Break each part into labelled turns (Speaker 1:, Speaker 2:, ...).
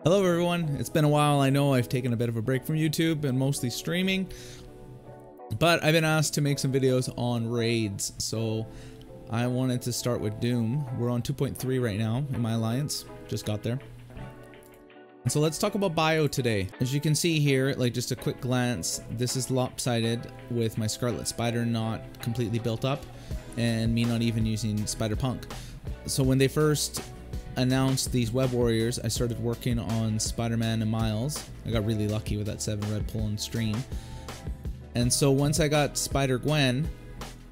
Speaker 1: Hello everyone, it's been a while. I know I've taken a bit of a break from YouTube and mostly streaming, but I've been asked to make some videos on raids, so I wanted to start with Doom. We're on 2.3 right now in my alliance, just got there. And so let's talk about bio today. As you can see here, like just a quick glance, this is lopsided with my Scarlet Spider not completely built up and me not even using Spider Punk. So when they first announced these web warriors, I started working on Spider-Man and Miles. I got really lucky with that 7 red pull and stream. And so once I got Spider-Gwen,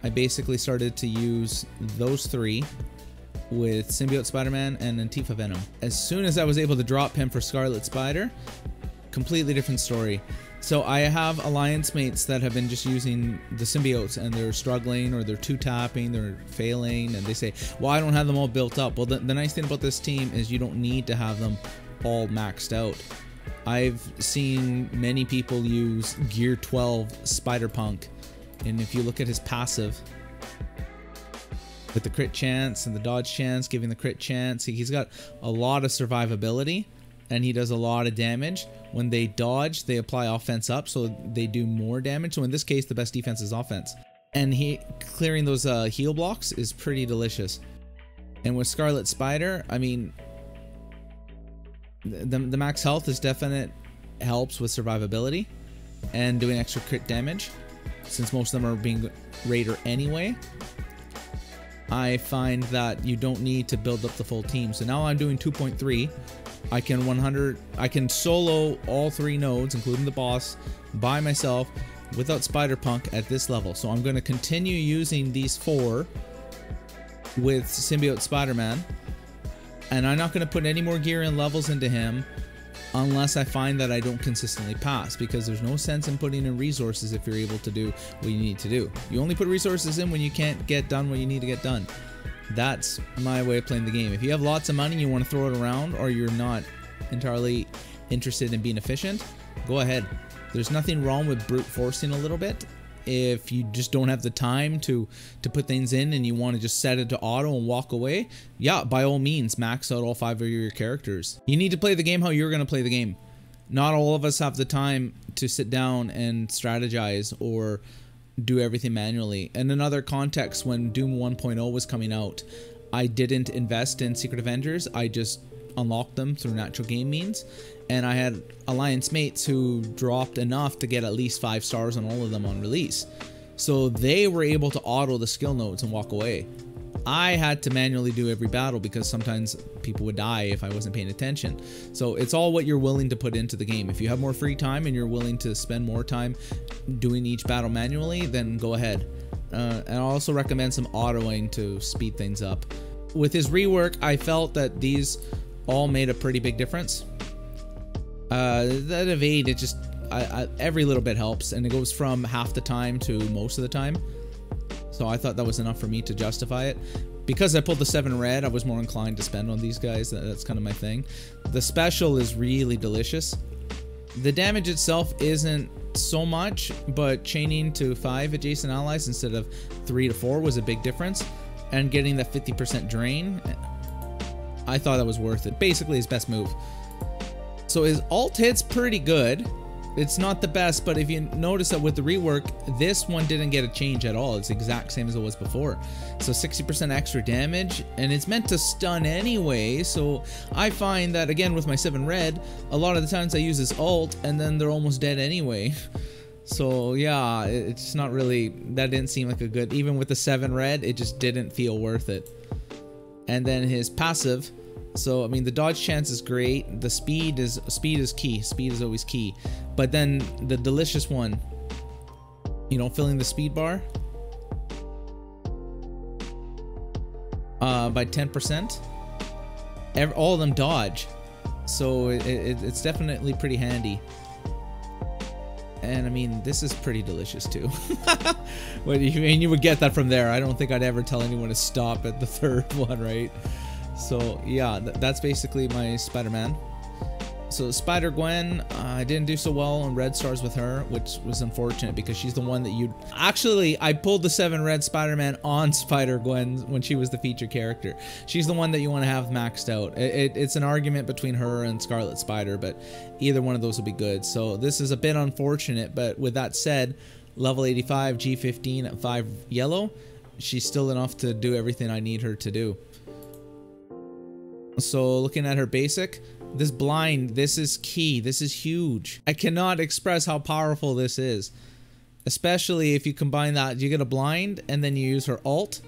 Speaker 1: I basically started to use those three with Symbiote Spider-Man and Antifa Venom. As soon as I was able to drop him for Scarlet Spider, completely different story. So I have alliance mates that have been just using the symbiotes and they're struggling, or they're two-tapping, they're failing, and they say, well, I don't have them all built up. Well, the nice thing about this team is you don't need to have them all maxed out. I've seen many people use Gear 12 Spider Punk, and if you look at his passive, with the crit chance and the dodge chance, giving the crit chance, he's got a lot of survivability. And he does a lot of damage. When they dodge, they apply offense up, so they do more damage. So in this case, the best defense is offense. And clearing those heal blocks is pretty delicious. And with Scarlet Spider, I mean, the max health is definite helps with survivability and doing extra crit damage. Since most of them are being raider anyway, I find that you don't need to build up the full team. So now I'm doing 2.3. I can solo all 3 nodes, including the boss, by myself without Spider Punk at this level. So I'm going to continue using these 4 with Symbiote Spider-Man, and I'm not going to put any more gear and levels into him unless I find that I don't consistently pass, because there's no sense in putting in resources if you're able to do what you need to do. You only put resources in when you can't get done what you need to get done. That's my way of playing the game. If you have lots of money and you want to throw it around, or you're not entirely interested in being efficient, go ahead. There's nothing wrong with brute forcing a little bit. If you just don't have the time to put things in and you want to just set it to auto and walk away, yeah, by all means, max out all 5 of your characters. You need to play the game how you're going to play the game. Not all of us have the time to sit down and strategize or do everything manually. In another context, when Doom 1.0 was coming out, I didn't invest in Secret Avengers. I just unlocked them through natural game means, and I had alliance mates who dropped enough to get at least 5 stars on all of them on release, so they were able to auto the skill nodes and walk away. I had to manually do every battle because sometimes people would die if I wasn't paying attention. So it's all what you're willing to put into the game. If you have more free time and you're willing to spend more time doing each battle manually, then go ahead. And I also recommend some autoing to speed things up. With his rework, I felt that these all made a pretty big difference. That evade, it just, every little bit helps, and it goes from half the time to most of the time. So I thought that was enough for me to justify it. Because I pulled the 7 red, I was more inclined to spend on these guys. That's kind of my thing. The special is really delicious. The damage itself isn't so much, but chaining to 5 adjacent allies instead of 3 to 4 was a big difference. And getting that 50% drain, I thought that was worth it. Basically his best move. So his ult hit's pretty good. It's not the best, but if you notice that with the rework, this one didn't get a change at all. It's the exact same as it was before. So 60% extra damage, and it's meant to stun anyway. So I find that, again, with my 7 red, a lot of the times I use this ult, and then they're almost dead anyway. So yeah, it's not really, that didn't seem like a good, even with the 7 red, it just didn't feel worth it. And then his passive, so I mean the dodge chance is great, the speed is key, speed is always key, but then the delicious one, you know, filling the speed bar by 10%, all of them dodge, so it's definitely pretty handy. And I mean, this is pretty delicious too. But you would get that from there. I don't think I'd ever tell anyone to stop at the 3rd one, right? So yeah, that's basically my Spider-Man. So Spider-Gwen, I didn't do so well on red stars with her, which was unfortunate because she's the one that you'd... Actually, I pulled the 7 red Spider-Man on Spider-Gwen when she was the feature character. She's the one that you want to have maxed out. It's an argument between her and Scarlet Spider, but either one of those will be good. So this is a bit unfortunate, but with that said, level 85, G15 at 5 yellow, she's still enough to do everything I need her to do. So looking at her basic... This blind, this is key. This is huge. I cannot express how powerful this is. Especially if you combine that, you get a blind and then you use her ult,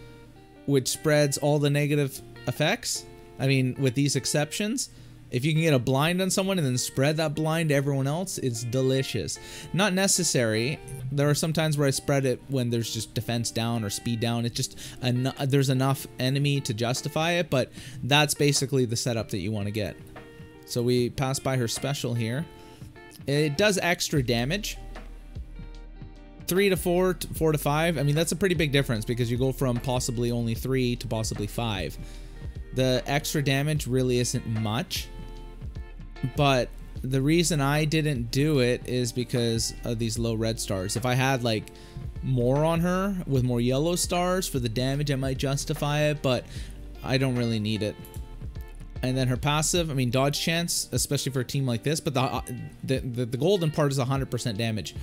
Speaker 1: which spreads all the negative effects. I mean, with these exceptions, if you can get a blind on someone and then spread that blind to everyone else, it's delicious. Not necessary. There are some times where I spread it when there's just defense down or speed down. It's just, there's enough enemy to justify it, but that's basically the setup that you want to get. So we pass by her special here. It does extra damage. 3 to 4, 4 to 5. I mean, that's a pretty big difference because you go from possibly only 3 to possibly 5. The extra damage really isn't much. But the reason I didn't do it is because of these low red stars. If I had like more on her with more yellow stars for the damage, I might justify it, but I don't really need it. And then her passive, I mean, dodge chance, especially for a team like this, but the golden part is 100% damage.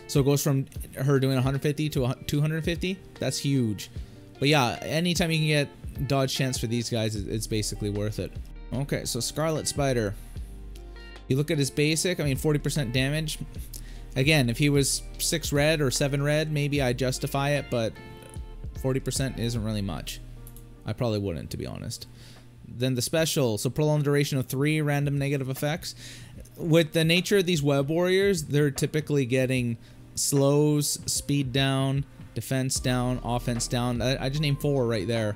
Speaker 1: So it goes from her doing 150 to 250. That's huge. But yeah, anytime you can get dodge chance for these guys, it's basically worth it. Okay, so Scarlet Spider. You look at his basic, I mean, 40% damage. Again, if he was 6 red or 7 red, maybe I'd justify it, but 40% isn't really much. I probably wouldn't, to be honest. Then the special, so prolonged duration of 3 random negative effects. With the nature of these web warriors, they're typically getting slows, speed down, defense down, offense down. I just named 4 right there.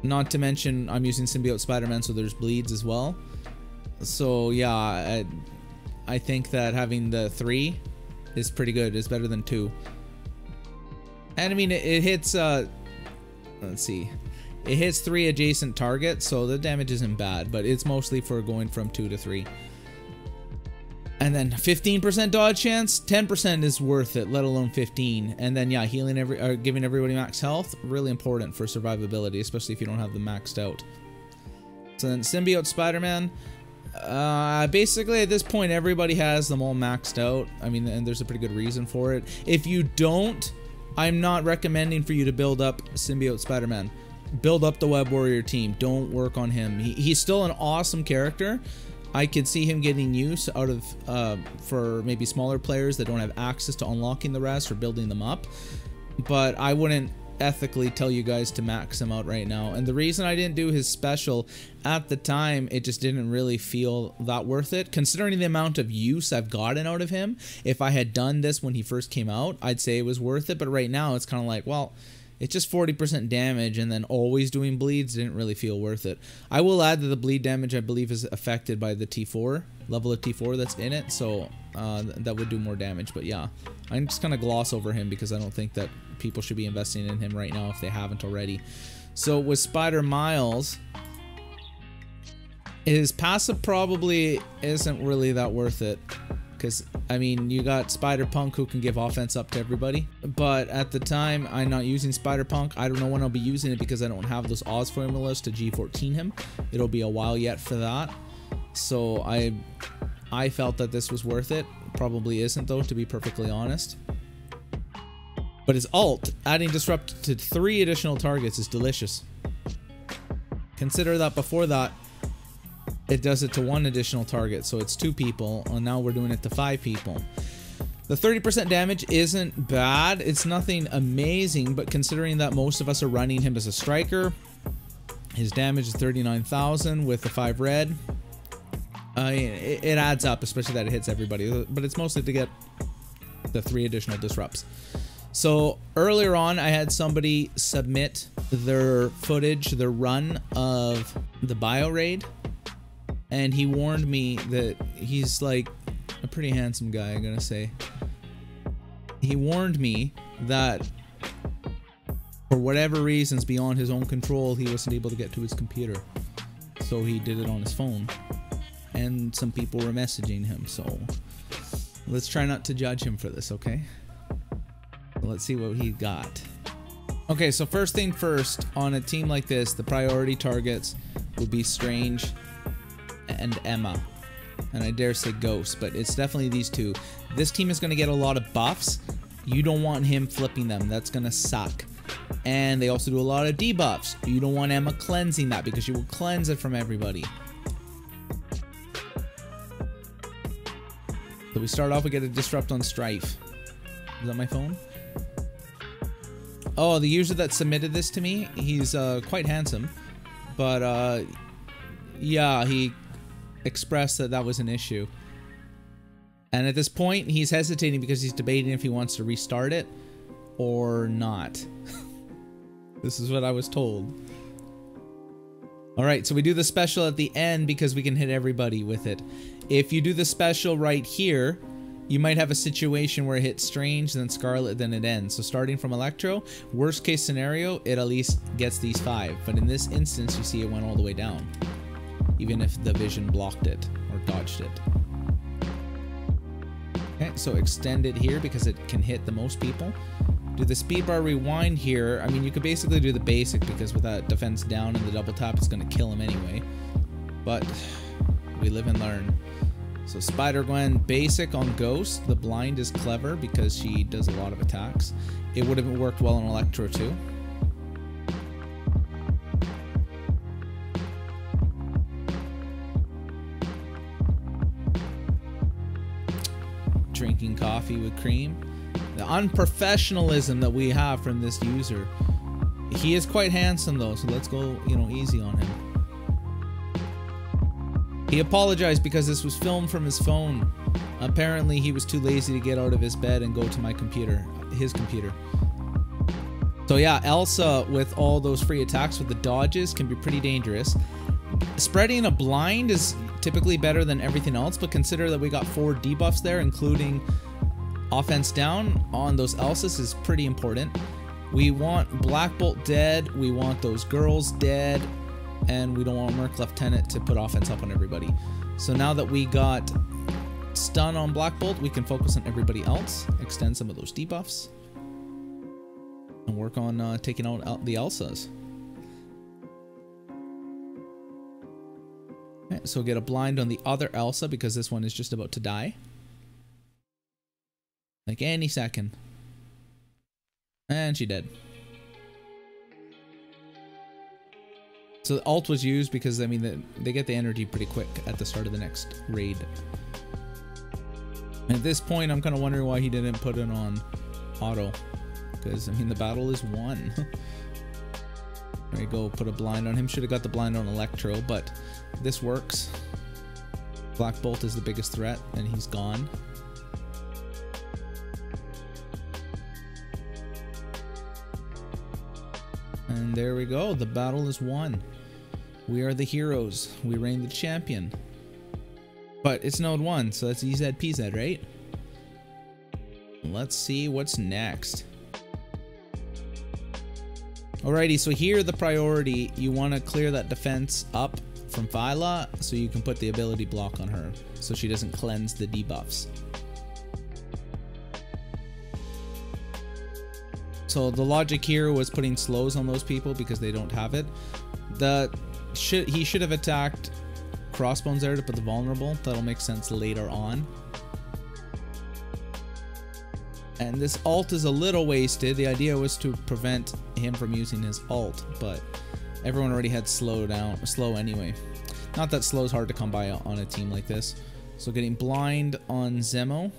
Speaker 1: Not to mention I'm using symbiote Spider-Man, so there's bleeds as well. So yeah, I think that having the 3 is pretty good. It's better than 2. And I mean, it hits, let's see. It hits 3 adjacent targets, so the damage isn't bad, but it's mostly for going from 2 to 3. And then 15% dodge chance, 10% is worth it, let alone 15. And then yeah, healing giving everybody max health, really important for survivability, especially if you don't have them maxed out. So then symbiote Spider-Man, basically at this point everybody has them all maxed out. I mean, and there's a pretty good reason for it. If you don't, I'm not recommending for you to build up symbiote Spider-Man. Build up the web warrior team. Don't work on him. He's still an awesome character. I could see him getting use out of for maybe smaller players that don't have access to unlocking the rest or building them up, but I wouldn't ethically tell you guys to max him out right now. And the reason I didn't do his special at the time, it just didn't really feel that worth it considering the amount of use I've gotten out of him. If I had done this when he first came out, I'd say it was worth it, but right now it's kind of like, well, it's just 40% damage, and then always doing bleeds didn't really feel worth it. I will add that the bleed damage, I believe, is affected by the T4, level of T4 that's in it, so that would do more damage. But yeah, I'm just going to gloss over him because I don't think that people should be investing in him right now if they haven't already. So with Spider Miles, his passive probably isn't really that worth it. Because, I mean, you got Spider-Punk who can give offense up to everybody. But at the time, I'm not using Spider-Punk. I don't know when I'll be using it because I don't have those Oz formulas to G14 him. It'll be a while yet for that. So I felt that this was worth it. Probably isn't, though, to be perfectly honest. But his ult, adding Disrupt to 3 additional targets is delicious. Consider that before that, it does it to 1 additional target, so it's 2 people, and now we're doing it to 5 people. The 30% damage isn't bad, it's nothing amazing, but considering that most of us are running him as a striker, his damage is 39,000 with the 5 red. It adds up, especially that it hits everybody, but it's mostly to get the 3 additional disrupts. So earlier on, I had somebody submit their footage, their run of the bio raid. And he warned me that he's like a pretty handsome guy, I'm gonna say. He warned me that for whatever reasons beyond his own control, he wasn't able to get to his computer. So he did it on his phone. and some people were messaging him, so let's try not to judge him for this, okay? Let's see what he got. Okay, so first thing first, on a team like this, the priority targets would be Strange and Emma. And I dare say Ghost, but it's definitely these two. This team is going to get a lot of buffs. You don't want him flipping them. That's going to suck. And they also do a lot of debuffs. You don't want Emma cleansing that because she will cleanse it from everybody. So we start off, we get a Disrupt on Strife. Is that my phone? Oh, the user that submitted this to me, he's quite handsome. But yeah, he expressed that that was an issue. And at this point, he's hesitating because he's debating if he wants to restart it or not. This is what I was told. Alright, so we do the special at the end because we can hit everybody with it. If you do the special right here, you might have a situation where it hits Strange, then Scarlet, then it ends. So starting from Electro, worst case scenario, it at least gets these 5. But in this instance, you see it went all the way down. Even if the vision blocked it or dodged it. Okay, so extend it here because it can hit the most people. Do the speed bar rewind here. I mean, you could basically do the basic because with that defense down and the double tap, it's going to kill him anyway. But we live and learn. So Spider-Gwen basic on Ghost. The blind is clever because she does a lot of attacks. It would have worked well on Electro too. Drinking coffee with cream. The unprofessionalism that we have from this user. He is quite handsome though, so let's go, you know, easy on him. He apologized because this was filmed from his phone. Apparently he was too lazy to get out of his bed and go to my computer, his computer. So yeah, Elsa with all those free attacks with the dodges can be pretty dangerous. Spreading a blind is typically better than everything else, but consider that we got 4 debuffs there, including offense down on those Elsas is pretty important. We want Black Bolt dead, we want those girls dead, and we don't want Merc Lieutenant to put offense up on everybody. So now that we got stun on Black Bolt, we can focus on everybody else, extend some of those debuffs, and work on taking out the Elsas. Okay, so get a blind on the other Elsa because this one is just about to die. Like any second. And she dead. So the ult was used because, I mean, they get the energy pretty quick at the start of the next raid. At this point, I'm kind of wondering why he didn't put it on auto. Because, I mean, the battle is won. There you go, put a blind on him. Should have got the blind on Electro, but this works. Black Bolt is the biggest threat, and he's gone. And there we go, the battle is won. We are the heroes. We reign the champion. But it's node 1, so that's EZ PZ, right? Let's see what's next. Alrighty, so here the priority, you want to clear that defense up from Phyla so you can put the ability block on her so she doesn't cleanse the debuffs. So the logic here was putting slows on those people because they don't have it. He should have attacked Crossbones there to put the vulnerable. That'll make sense later on. And this ult is a little wasted. The idea was to prevent him from using his ult, but everyone already had slow anyway. Not that slow's hard to come by on a team like this. So getting blind on Zemo.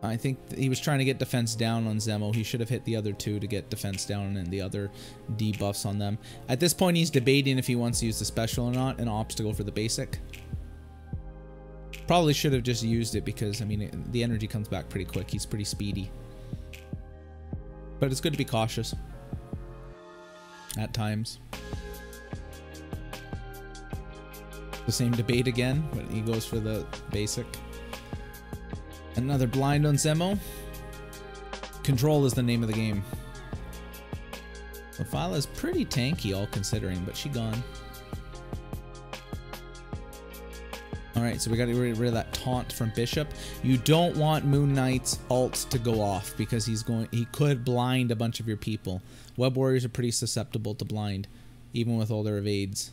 Speaker 1: I think he was trying to get defense down on Zemo. He should have hit the other 2 to get defense down and the other debuffs on them. At this point, he's debating if he wants to use the special or not, an obstacle for the basic. Probably should have just used it because, I mean, the energy comes back pretty quick. He's pretty speedy. But it's good to be cautious. At times. The same debate again, but he goes for the basic. Another blind on Zemo. Control is the name of the game. So Phyla is pretty tanky all considering, but she gone. Alright, so we gotta get rid of that taunt from Bishop. You don't want Moon Knight's ult to go off because he could blind a bunch of your people. Web Warriors are pretty susceptible to blind, even with all their evades.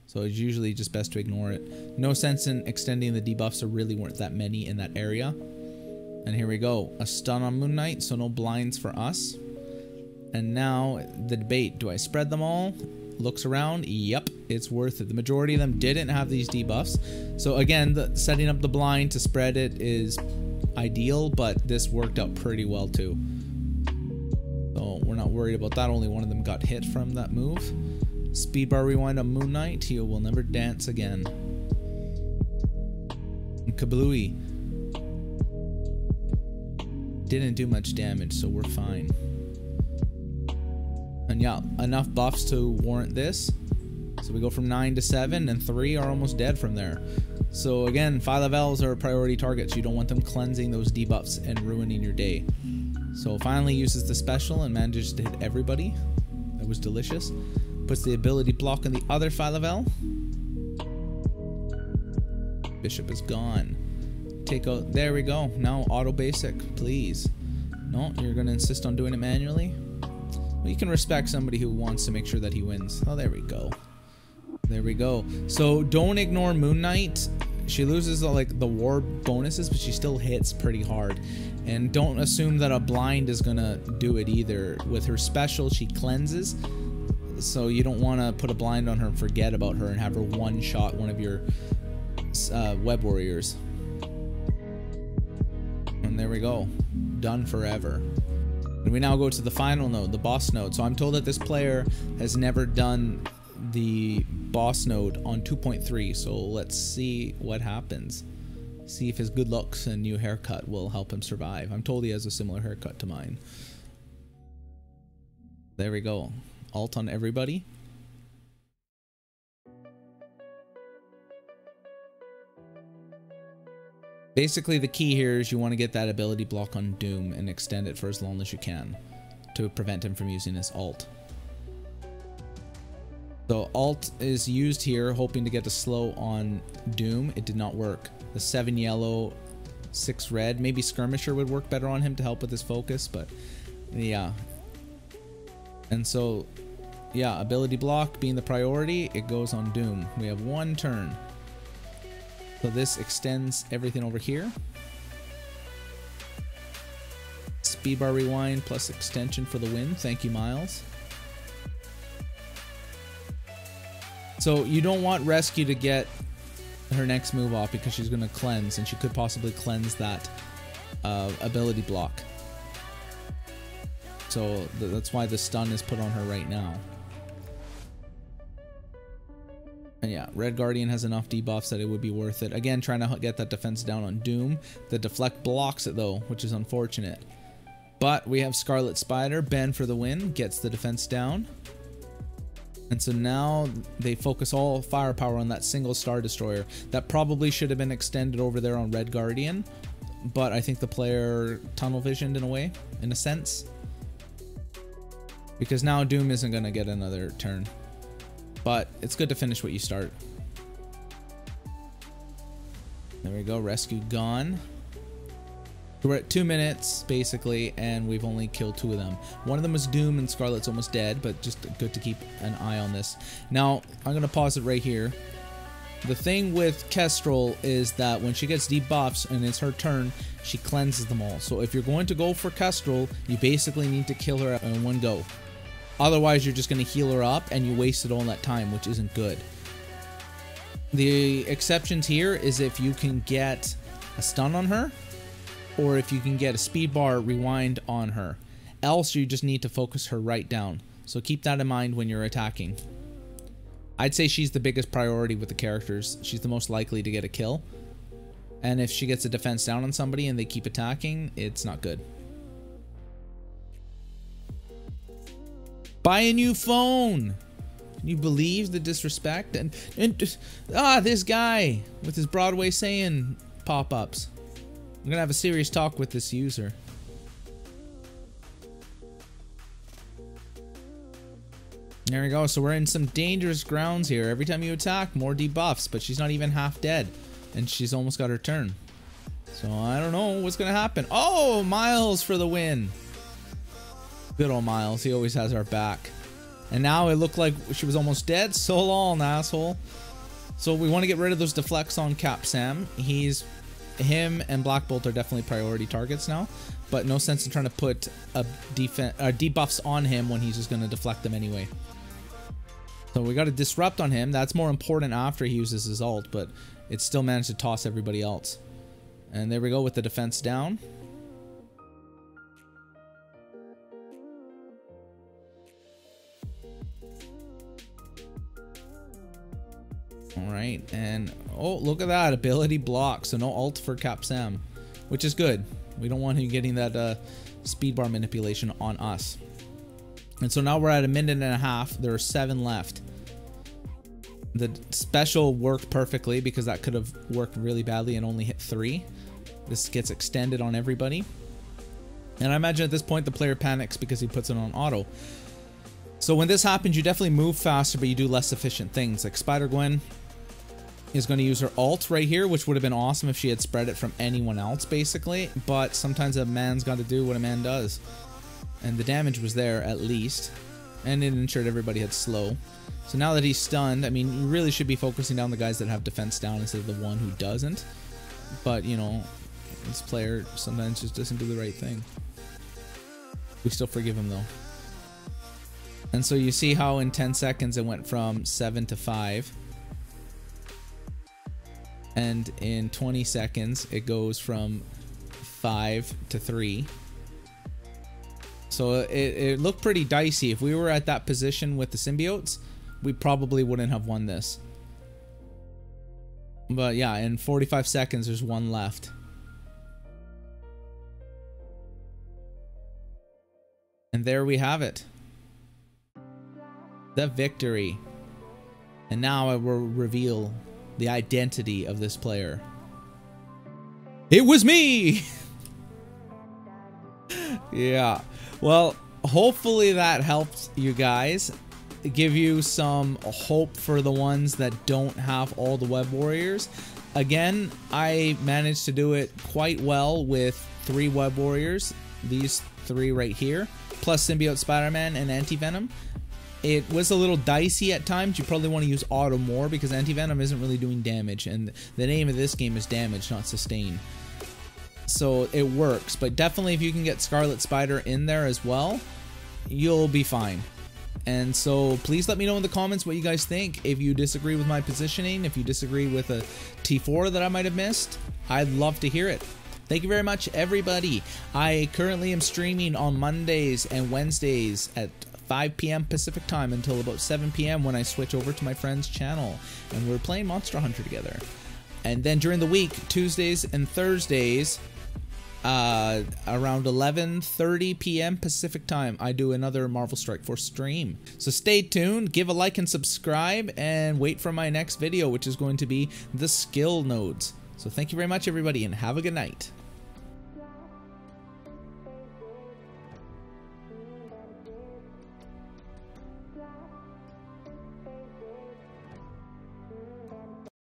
Speaker 1: So it's usually just best to ignore it. No sense in extending the debuffs, there really weren't that many in that area. And here we go. A stun on Moon Knight, so no blinds for us. And now, the debate. Do I spread them all? Looks around. Yep, it's worth it. The majority of them didn't have these debuffs. So again, setting up the blind to spread it is ideal, but this worked out pretty well too. So we're not worried about that. Only one of them got hit from that move. Speed bar rewind on Moon Knight. He will never dance again. And Kablooey didn't do much damage, so we're fine. And yeah, enough buffs to warrant this. So we go from 9 to 7, and 3 are almost dead from there. So again, 5 elves are priority targets. You don't want them cleansing those debuffs and ruining your day. So finally uses the special and manages to hit everybody. That was delicious. Puts the ability block on the other 5 elf. Bishop is gone. Take out, there we go. Now auto basic, please. No, you're gonna insist on doing it manually? Well, you can respect somebody who wants to make sure that he wins. Oh, there we go. There we go. So don't ignore Moon Knight. She loses like the ward bonuses, but she still hits pretty hard. And don't assume that a blind is gonna do it either. With her special, she cleanses. So you don't want to put a blind on her and forget about her and have her one-shot one of your web warriors. And there we go. Done forever. And we now go to the final node, the boss node. So I'm told that this player has never done the boss node on 2.3. So let's see what happens. See if his good looks and new haircut will help him survive. I'm told he has a similar haircut to mine. There we go. Alt on everybody. Basically, the key here is you want to get that ability block on Doom and extend it for as long as you can to prevent him from using his ult. So alt is used here, hoping to get a slow on Doom. It did not work. The 7 yellow, 6 red. Maybe Skirmisher would work better on him to help with his focus, but yeah. And so, yeah, ability block being the priority, it goes on Doom. We have 1 turn. So this extends everything over here. Speed bar rewind plus extension for the win. Thank you, Miles. So you don't want Rescue to get her next move off because she's going to cleanse, and she could possibly cleanse that ability block. So that's why the stun is put on her right now. And yeah, Red Guardian has enough debuffs that it would be worth it. Again, trying to get that defense down on Doom. The deflect blocks it though, which is unfortunate. But we have Scarlet Spider. Ben for the win. Gets the defense down. And so now they focus all firepower on that single Star Destroyer. That probably should have been extended over there on Red Guardian. But I think the player tunnel visioned in a way, in a sense. Because now Doom isn't going to get another turn. But it's good to finish what you start. There we go, rescue gone. We're at 2 minutes, basically, and we've only killed 2 of them. One of them was Doom and Scarlet's almost dead, but just good to keep an eye on this. Now, I'm going to pause it right here. The thing with Kestrel is that when she gets debuffs and it's her turn, she cleanses them all. So if you're going to go for Kestrel, you basically need to kill her in one go. Otherwise, you're just going to heal her up and you wasted all that time, which isn't good. The exceptions here is if you can get a stun on her, or if you can get a speed bar rewind on her. Else, you just need to focus her right down. So keep that in mind when you're attacking. I'd say she's the biggest priority with the characters. She's the most likely to get a kill. And if she gets a defense down on somebody and they keep attacking, it's not good. Buy a new phone! Can you believe the disrespect? And this guy with his Broadway saying pop-ups. I'm gonna have a serious talk with this user. There we go. So we're in some dangerous grounds here. Every time you attack, more debuffs, but she's not even half dead. And she's almost got her turn. So I don't know what's gonna happen. Oh, Miles for the win. Good old Miles, he always has our back. And now it looked like she was almost dead. So long, asshole. So we want to get rid of those deflects on Cap Sam. Him and Black Bolt are definitely priority targets now. But no sense in trying to put debuffs on him when he's just going to deflect them anyway. So we got to disrupt on him. That's more important after he uses his ult, but it still managed to toss everybody else. And there we go with the defense down. Alright, and oh, look at that. Ability block, so no ult for Cap Sam, which is good. We don't want him getting that speed bar manipulation on us. And so now we're at 1.5 minutes. There are 7 left. The special worked perfectly because that could have worked really badly and only hit 3. This gets extended on everybody. And I imagine at this point the player panics because he puts it on auto. So when this happens, you definitely move faster, but you do less efficient things. Like Spider-Gwen is going to use her ult right here, which would have been awesome if she had spread it from anyone else, basically. But sometimes a man's got to do what a man does. And the damage was there, at least. And it ensured everybody had slow. So now that he's stunned, I mean, you really should be focusing down the guys that have defense down instead of the one who doesn't. But, you know, this player sometimes just doesn't do the right thing. We still forgive him, though. And so you see how in 10 seconds it went from 7 to 5. And in 20 seconds it goes from 5 to 3. So it looked pretty dicey. If we were at that position with the symbiotes, we probably wouldn't have won this. But yeah, in 45 seconds there's 1 left. And there we have it. The victory. And now I will reveal the identity of this player. It was me! Yeah. Well, hopefully that helped you guys. Give you some hope for the ones that don't have all the web warriors. Again, I managed to do it quite well with 3 web warriors. These 3 right here. Plus Symbiote Spider-Man and Anti-Venom. It was a little dicey at times. You probably want to use auto more because Anti-Venom isn't really doing damage. And the name of this game is damage, not sustain. So it works. But definitely if you can get Scarlet Spider in there as well, you'll be fine. And so please let me know in the comments what you guys think. If you disagree with my positioning, if you disagree with a T4 that I might have missed, I'd love to hear it. Thank you very much, everybody. I currently am streaming on Mondays and Wednesdays at 5 p.m. Pacific time until about 7 p.m. when I switch over to my friend's channel and we're playing Monster Hunter together. And then during the week, Tuesdays and Thursdays, around 11:30 p.m. Pacific time, I do another Marvel Strike Force stream. So stay tuned, give a like and subscribe, and wait for my next video, which is going to be the skill nodes. So thank you very much, everybody, and have a good night.